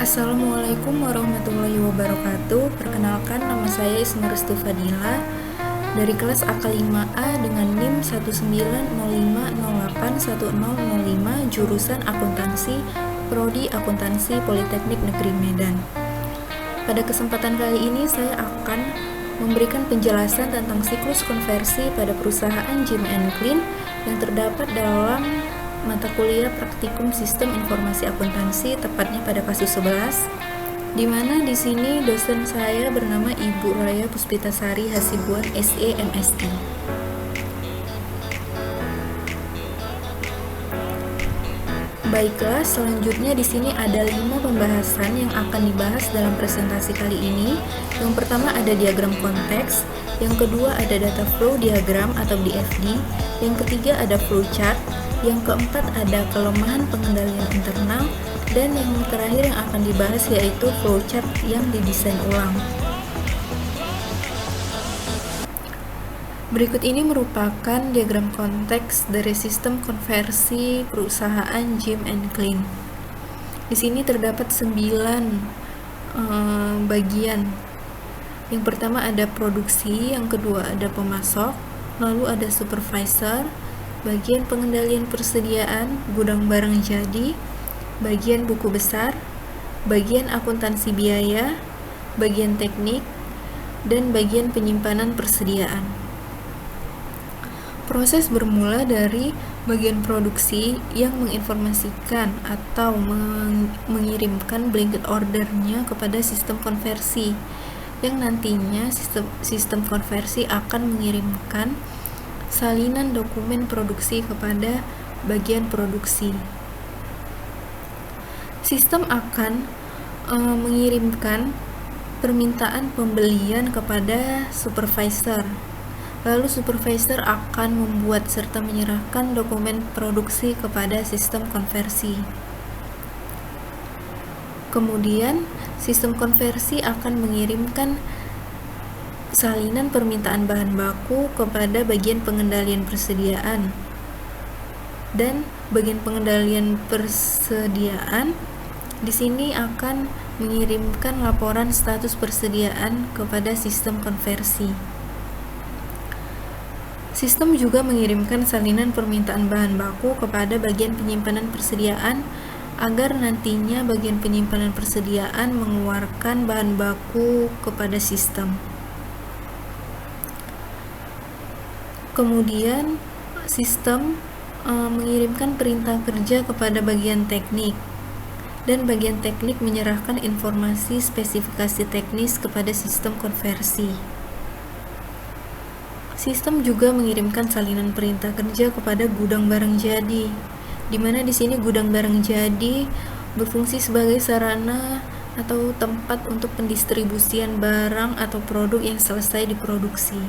Assalamualaikum warahmatullahi wabarakatuh. Perkenalkan, nama saya Isma Restu Fadila dari kelas AK5A dengan NIM 190508105 jurusan Akuntansi, Prodi Akuntansi Politeknik Negeri Medan. Pada kesempatan kali ini saya akan memberikan penjelasan tentang siklus konversi pada perusahaan Jim & Clean yang terdapat dalam mata kuliah praktikum Sistem Informasi Akuntansi, tepatnya pada kasus 11, di mana di sini dosen saya bernama Ibu Raya Puspitasari Hasibuan SE MSI. Baiklah, selanjutnya di sini ada 5 pembahasan yang akan dibahas dalam presentasi kali ini. Yang pertama ada diagram konteks, yang kedua ada data flow diagram atau DFD, yang ketiga ada flowchart, yang keempat ada kelemahan pengendalian internal, dan yang terakhir yang akan dibahas yaitu flowchart yang didesain ulang. Berikut ini merupakan diagram konteks dari sistem konversi perusahaan Jim & Clean. Di sini terdapat 9 bagian. Yang pertama ada produksi, yang kedua ada pemasok, lalu ada supervisor, bagian pengendalian persediaan, gudang barang jadi, bagian buku besar, bagian akuntansi biaya, bagian teknik, dan bagian penyimpanan persediaan. Proses bermula dari bagian produksi yang menginformasikan atau mengirimkan blanket ordernya kepada sistem konversi, yang nantinya sistem konversi akan mengirimkan salinan dokumen produksi kepada bagian produksi. Sistem akan mengirimkan permintaan pembelian kepada supervisor. Lalu supervisor akan membuat serta menyerahkan dokumen produksi kepada sistem konversi. Kemudian, sistem konversi akan mengirimkan salinan permintaan bahan baku kepada bagian pengendalian persediaan, dan bagian pengendalian persediaan di sini akan mengirimkan laporan status persediaan kepada sistem konversi. Sistem juga mengirimkan salinan permintaan bahan baku kepada bagian penyimpanan persediaan agar nantinya bagian penyimpanan persediaan mengeluarkan bahan baku kepada sistem. Kemudian sistem mengirimkan perintah kerja kepada bagian teknik, dan bagian teknik menyerahkan informasi spesifikasi teknis kepada sistem konversi. Sistem juga mengirimkan salinan perintah kerja kepada gudang barang jadi, di mana di sini gudang barang jadi berfungsi sebagai sarana atau tempat untuk pendistribusian barang atau produk yang selesai diproduksi.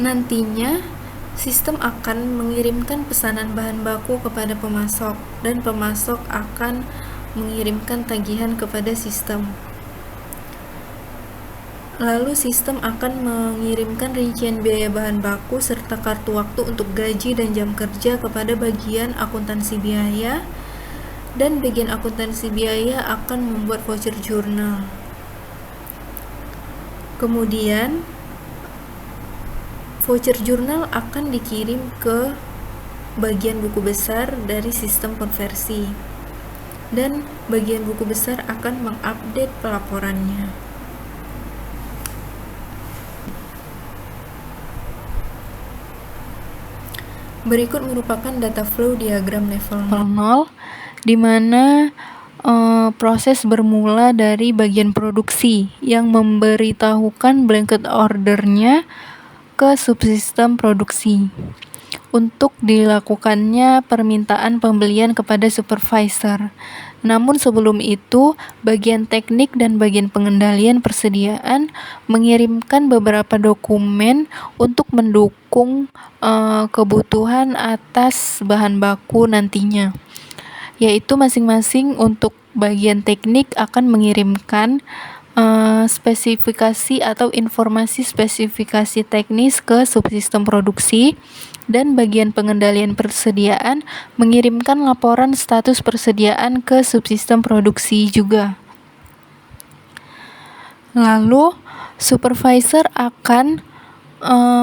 Nantinya, sistem akan mengirimkan pesanan bahan baku kepada pemasok, dan pemasok akan mengirimkan tagihan kepada sistem. Lalu sistem akan mengirimkan rincian biaya bahan baku serta kartu waktu untuk gaji dan jam kerja kepada bagian akuntansi biaya, dan bagian akuntansi biaya akan membuat voucher jurnal. Kemudian, voucher jurnal akan dikirim ke bagian buku besar dari sistem konversi, dan bagian buku besar akan mengupdate pelaporannya. Berikut merupakan data flow diagram level 0, di mana proses bermula dari bagian produksi yang memberitahukan blanket ordernya ke subsistem produksi untuk dilakukannya permintaan pembelian kepada supervisor. Namun sebelum itu, bagian teknik dan bagian pengendalian persediaan mengirimkan beberapa dokumen untuk mendukung kebutuhan atas bahan baku nantinya, yaitu masing-masing untuk bagian teknik akan mengirimkan spesifikasi atau informasi spesifikasi teknis ke subsistem produksi, Dan bagian pengendalian persediaan mengirimkan laporan status persediaan ke subsistem produksi juga. Lalu, supervisor akan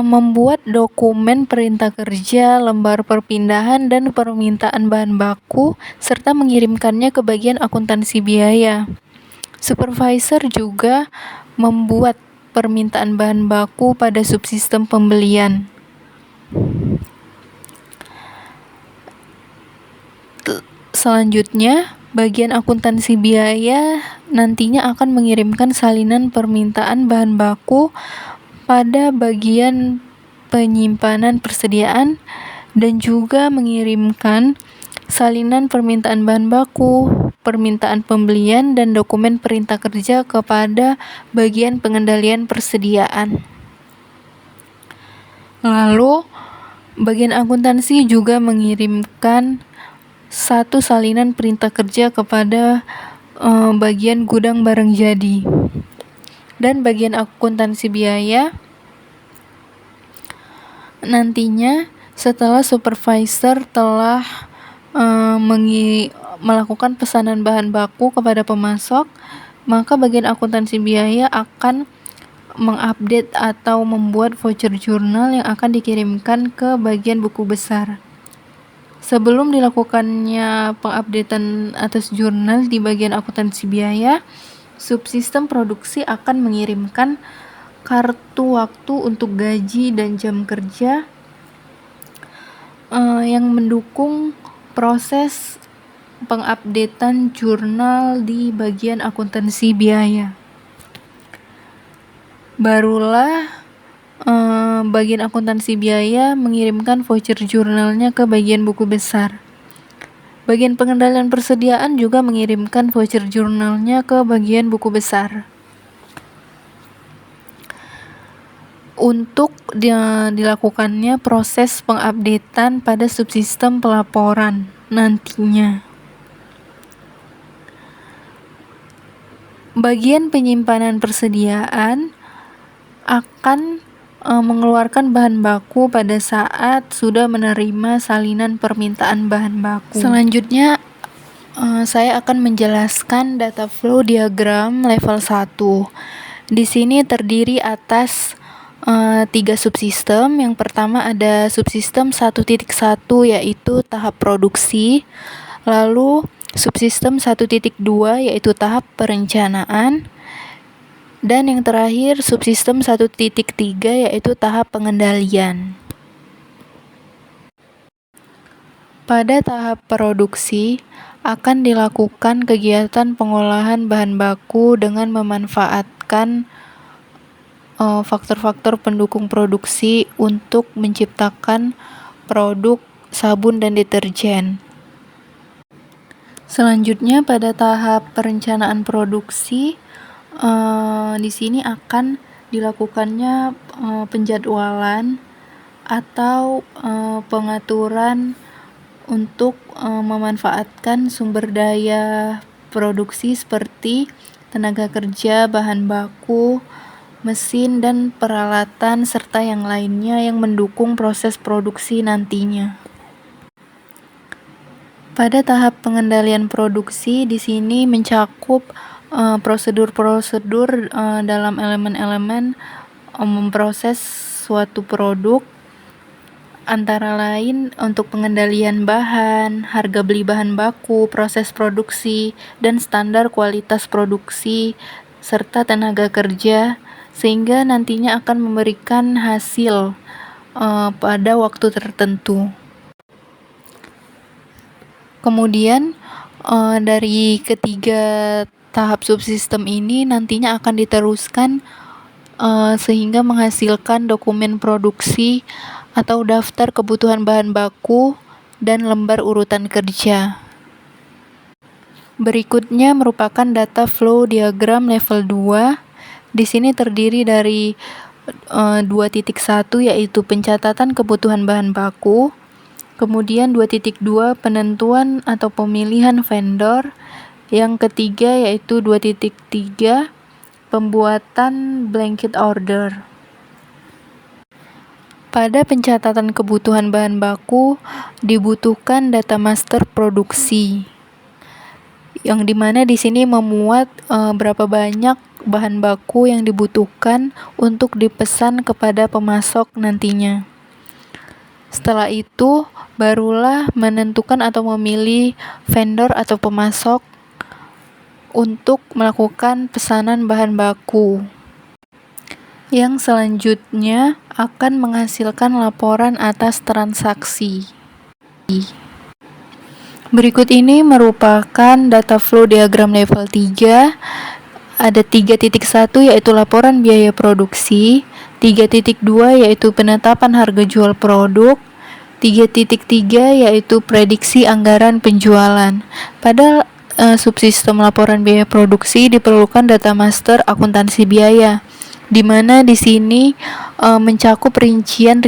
membuat dokumen perintah kerja, lembar perpindahan, dan permintaan bahan baku, serta mengirimkannya ke bagian akuntansi biaya. Supervisor juga membuat permintaan bahan baku pada subsistem pembelian. Selanjutnya, bagian akuntansi biaya nantinya akan mengirimkan salinan permintaan bahan baku pada bagian penyimpanan persediaan dan juga mengirimkan salinan permintaan bahan baku, permintaan pembelian, dan dokumen perintah kerja kepada bagian pengendalian persediaan. Lalu, bagian akuntansi juga mengirimkan satu salinan perintah kerja kepada bagian gudang barang jadi. Dan bagian akuntansi biaya nantinya setelah supervisor telah melakukan pesanan bahan baku kepada pemasok, maka bagian akuntansi biaya akan mengupdate atau membuat voucher jurnal yang akan dikirimkan ke bagian buku besar. Sebelum dilakukannya pengupdatean atas jurnal di bagian akuntansi biaya, subsistem produksi akan mengirimkan kartu waktu untuk gaji dan jam kerja yang mendukung proses pengupdatean jurnal di bagian akuntansi biaya. Barulah bagian akuntansi biaya mengirimkan voucher jurnalnya ke bagian buku besar. Bagian pengendalian persediaan juga mengirimkan voucher jurnalnya ke bagian buku besar. Untuk dilakukannya proses pengupdatean pada subsistem pelaporan nantinya. Bagian penyimpanan persediaan akan mengeluarkan bahan baku pada saat sudah menerima salinan permintaan bahan baku. Selanjutnya, saya akan menjelaskan data flow diagram level 1. Di sini terdiri atas 3 subsistem. Yang pertama ada subsistem 1.1 yaitu tahap produksi. Lalu subsistem 1.2 yaitu tahap perencanaan. Dan yang terakhir subsistem 1.3 yaitu tahap pengendalian. Pada tahap produksi akan dilakukan kegiatan pengolahan bahan baku dengan memanfaatkan faktor-faktor pendukung produksi untuk menciptakan produk sabun dan deterjen. Selanjutnya pada tahap perencanaan produksi di sini akan dilakukannya penjadwalan atau pengaturan untuk memanfaatkan sumber daya produksi seperti tenaga kerja, bahan baku, mesin, dan peralatan serta yang lainnya yang mendukung proses produksi nantinya. Pada tahap pengendalian produksi di sini mencakup prosedur-prosedur dalam elemen-elemen memproses suatu produk, antara lain untuk pengendalian bahan, harga beli bahan baku, proses produksi, dan standar kualitas produksi, serta tenaga kerja, sehingga nantinya akan memberikan hasil pada waktu tertentu. Kemudian dari ketiga tahap subsistem ini nantinya akan diteruskan sehingga menghasilkan dokumen produksi atau daftar kebutuhan bahan baku dan lembar urutan kerja. Berikutnya merupakan data flow diagram level 2. Di sini terdiri dari 2.1 yaitu pencatatan kebutuhan bahan baku. Kemudian 2.2 penentuan atau pemilihan vendor. Yang ketiga yaitu 2.3 pembuatan blanket order. Pada pencatatan kebutuhan bahan baku dibutuhkan data master produksi, yang dimana di sini memuat berapa banyak bahan baku yang dibutuhkan untuk dipesan kepada pemasok nantinya. Setelah itu barulah menentukan atau memilih vendor atau pemasok untuk melakukan pesanan bahan baku, yang selanjutnya akan menghasilkan laporan atas transaksi. Berikut ini merupakan data flow diagram level 3. Ada 3.1 yaitu laporan biaya produksi, 3.2 yaitu penetapan harga jual produk, 3.3 yaitu prediksi anggaran penjualan. Pada subsistem laporan biaya produksi diperlukan data master akuntansi biaya, di mana di sini mencakup rincian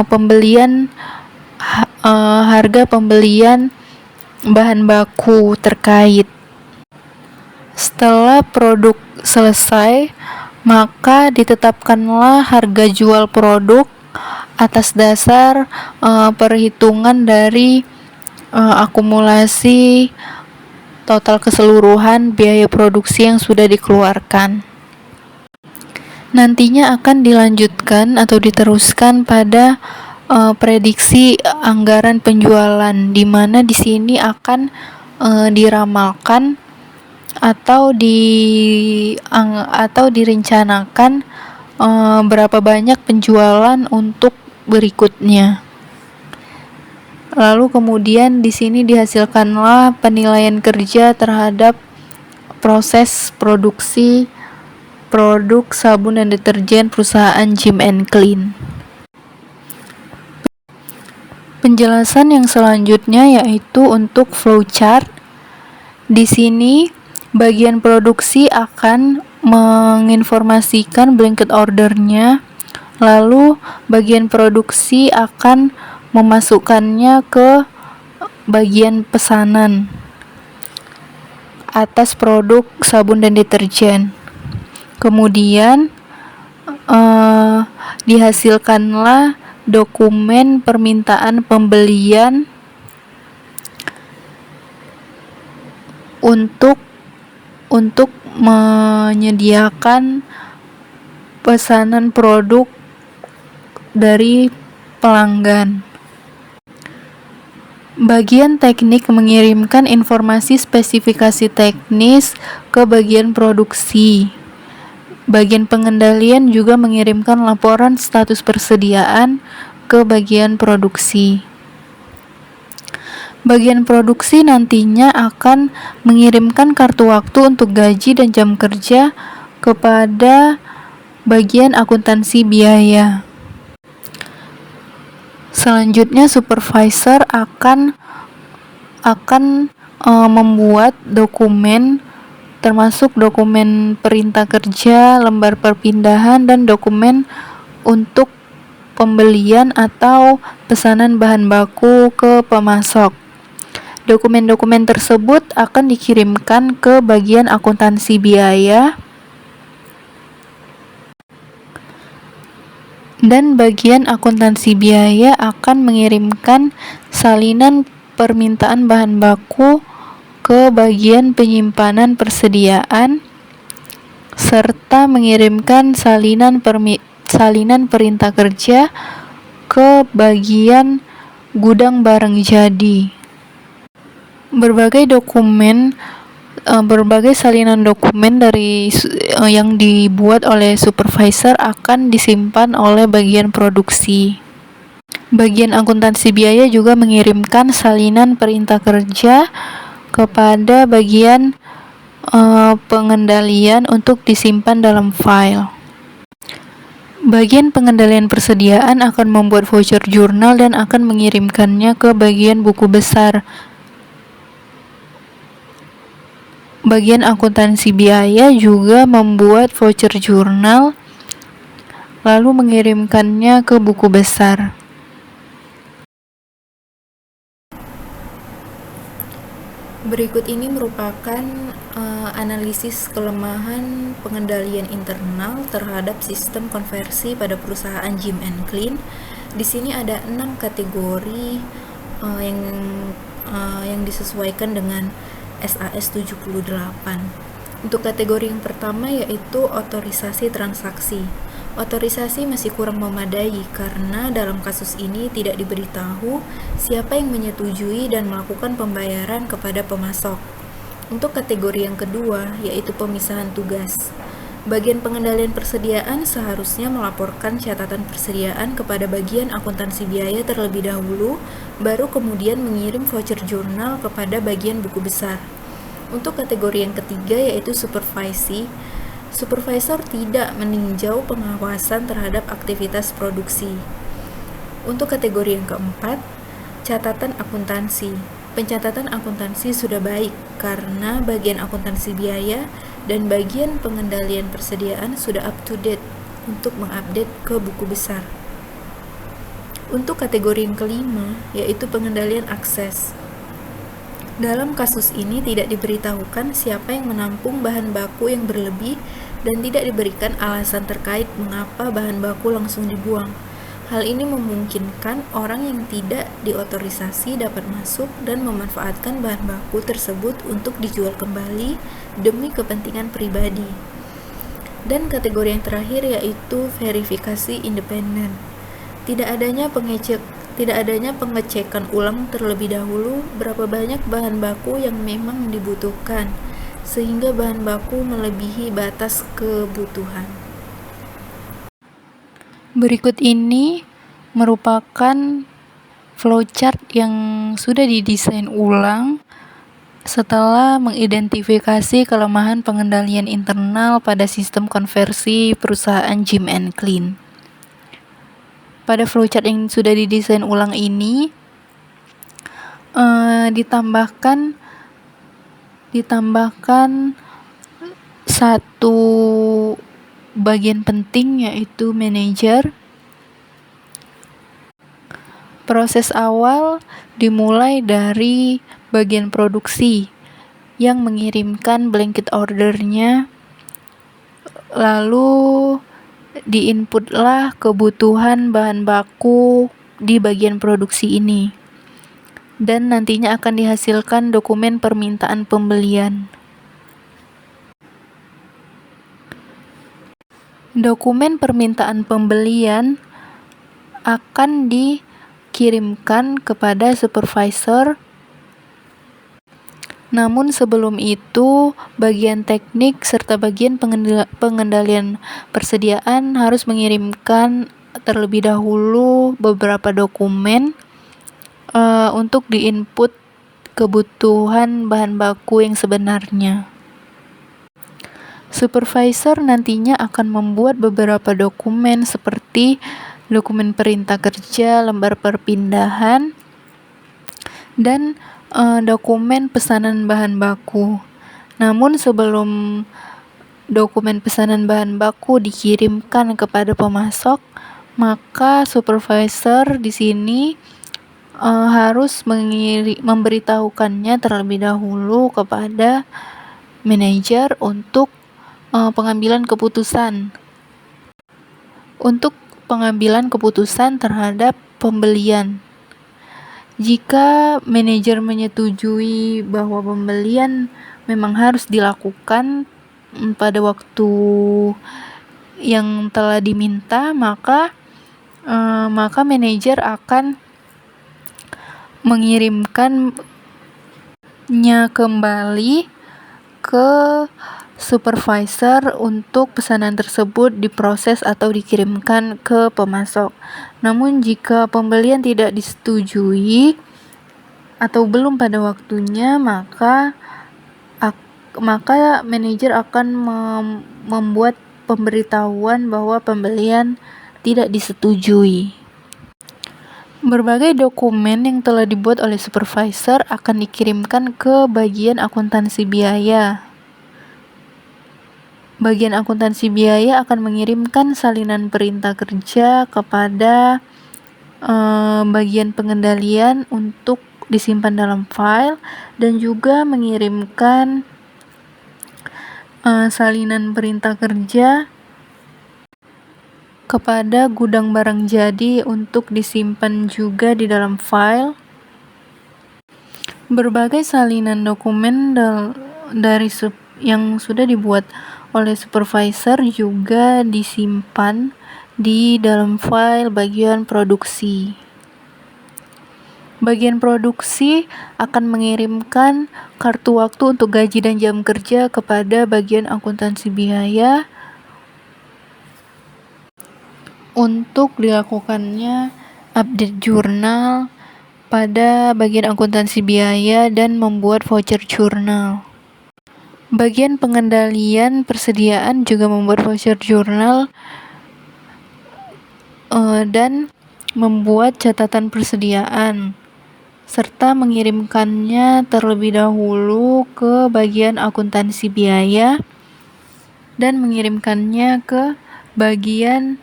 pembelian harga pembelian bahan baku terkait. Setelah produk selesai, maka ditetapkanlah harga jual produk atas dasar perhitungan dari akumulasi total keseluruhan biaya produksi yang sudah dikeluarkan. Nantinya akan dilanjutkan atau diteruskan pada prediksi anggaran penjualan, di mana di sini akan diramalkan atau direncanakan berapa banyak penjualan untuk berikutnya. Lalu kemudian di sini dihasilkanlah penilaian kerja terhadap proses produksi produk sabun dan deterjen perusahaan Jim & Clean. Penjelasan yang selanjutnya yaitu untuk flowchart. Di sini bagian produksi akan menginformasikan blanket ordernya, lalu bagian produksi akan memasukkannya ke bagian pesanan atas produk sabun dan deterjen. Kemudian dihasilkanlah dokumen permintaan pembelian untuk menyediakan pesanan produk dari pelanggan. Bagian teknik mengirimkan informasi spesifikasi teknis ke bagian produksi. Bagian pengendalian juga mengirimkan laporan status persediaan ke bagian produksi. Bagian produksi nantinya akan mengirimkan kartu waktu untuk gaji dan jam kerja kepada bagian akuntansi biaya. Selanjutnya supervisor akan membuat dokumen, termasuk dokumen perintah kerja, lembar perpindahan, dan dokumen untuk pembelian atau pesanan bahan baku ke pemasok. Dokumen-dokumen tersebut akan dikirimkan ke bagian akuntansi biaya, dan bagian akuntansi biaya akan mengirimkan salinan permintaan bahan baku ke bagian penyimpanan persediaan, serta mengirimkan salinan perintah kerja ke bagian gudang barang jadi. Berbagai salinan dokumen dari yang dibuat oleh supervisor akan disimpan oleh bagian produksi. Bagian akuntansi biaya juga mengirimkan salinan perintah kerja kepada bagian pengendalian untuk disimpan dalam file. Bagian pengendalian persediaan akan membuat voucher jurnal dan akan mengirimkannya ke bagian buku besar. Bagian akuntansi biaya juga membuat voucher jurnal lalu mengirimkannya ke buku besar. Berikut ini merupakan analisis kelemahan pengendalian internal terhadap sistem konversi pada perusahaan Jim and Clean. Di sini ada 6 kategori yang disesuaikan dengan SAS 78. Untuk kategori yang pertama yaitu otorisasi transaksi. Otorisasi masih kurang memadai karena dalam kasus ini tidak diberitahu siapa yang menyetujui dan melakukan pembayaran kepada pemasok. Untuk kategori yang kedua, yaitu pemisahan tugas. Bagian pengendalian persediaan seharusnya melaporkan catatan persediaan kepada bagian akuntansi biaya terlebih dahulu, baru kemudian mengirim voucher jurnal kepada bagian buku besar. Untuk kategori yang ketiga, yaitu supervisi. Supervisor tidak meninjau pengawasan terhadap aktivitas produksi. Untuk kategori yang keempat, catatan akuntansi. Pencatatan akuntansi sudah baik karena bagian akuntansi biaya dan bagian pengendalian persediaan sudah up to date untuk mengupdate ke buku besar. Untuk kategori yang kelima, yaitu pengendalian akses. Dalam kasus ini tidak diberitahukan siapa yang menampung bahan baku yang berlebih dan tidak diberikan alasan terkait mengapa bahan baku langsung dibuang. Hal ini memungkinkan orang yang tidak diotorisasi dapat masuk dan memanfaatkan bahan baku tersebut untuk dijual kembali demi kepentingan pribadi. Dan kategori yang terakhir yaitu verifikasi independen. Tidak adanya pengecekan ulang terlebih dahulu berapa banyak bahan baku yang memang dibutuhkan, sehingga bahan baku melebihi batas kebutuhan. Berikut ini merupakan flowchart yang sudah didesain ulang setelah mengidentifikasi kelemahan pengendalian internal pada sistem konversi perusahaan Jim and Clean. Pada flowchart yang sudah didesain ulang ini ditambahkan satu bagian penting yaitu manajer. Proses awal dimulai dari bagian produksi yang mengirimkan blanket ordernya, lalu diinputlah kebutuhan bahan baku di bagian produksi ini, dan nantinya akan dihasilkan dokumen permintaan pembelian. Dokumen permintaan pembelian akan dikirimkan kepada supervisor. Namun sebelum itu, bagian teknik serta bagian pengendalian persediaan harus mengirimkan terlebih dahulu beberapa dokumen untuk diinput kebutuhan bahan baku yang sebenarnya. Supervisor nantinya akan membuat beberapa dokumen seperti dokumen perintah kerja, lembar perpindahan, dan dokumen pesanan bahan baku. Namun sebelum dokumen pesanan bahan baku dikirimkan kepada pemasok, maka supervisor di sini harus memberitahukannya terlebih dahulu kepada manajer untuk pengambilan keputusan terhadap pembelian. Jika manajer menyetujui bahwa pembelian memang harus dilakukan pada waktu yang telah diminta, maka manajer akan mengirimkannya kembali ke supervisor untuk pesanan tersebut diproses atau dikirimkan ke pemasok. Namun jika pembelian tidak disetujui atau belum pada waktunya, maka manajer akan membuat pemberitahuan bahwa pembelian tidak disetujui. Berbagai dokumen yang telah dibuat oleh supervisor akan dikirimkan ke bagian akuntansi biaya. Bagian akuntansi biaya akan mengirimkan salinan perintah kerja kepada bagian pengendalian untuk disimpan dalam file, dan juga mengirimkan salinan perintah kerja kepada gudang barang jadi untuk disimpan juga di dalam file. Berbagai salinan dokumen yang sudah dibuat oleh supervisor juga disimpan di dalam file bagian produksi. Bagian produksi akan mengirimkan kartu waktu untuk gaji dan jam kerja kepada bagian akuntansi biaya untuk dilakukannya update jurnal pada bagian akuntansi biaya dan membuat voucher jurnal. Bagian pengendalian persediaan juga membuat voucher jurnal dan membuat catatan persediaan, serta mengirimkannya terlebih dahulu ke bagian akuntansi biaya dan mengirimkannya ke bagian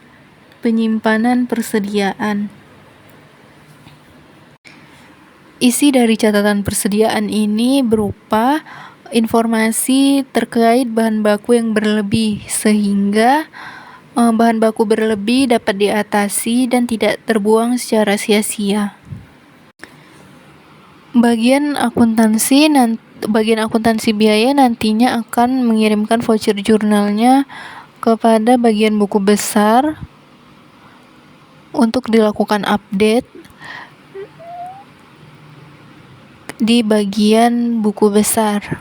penyimpanan persediaan. Isi dari catatan persediaan ini berupa informasi terkait bahan baku yang berlebih, sehingga bahan baku berlebih dapat diatasi dan tidak terbuang secara sia-sia. Bagian akuntansi biaya nantinya akan mengirimkan voucher jurnalnya kepada bagian buku besar untuk dilakukan update di bagian buku besar.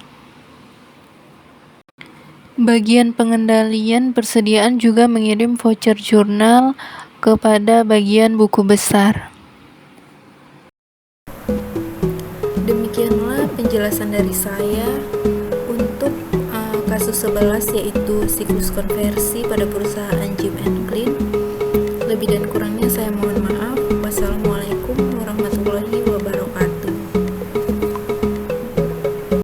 Bagian pengendalian persediaan juga mengirim voucher jurnal kepada bagian buku besar. Demikianlah penjelasan dari saya untuk kasus 11, yaitu siklus konversi pada perusahaan Jim & Clean. Lebih dan kurangnya saya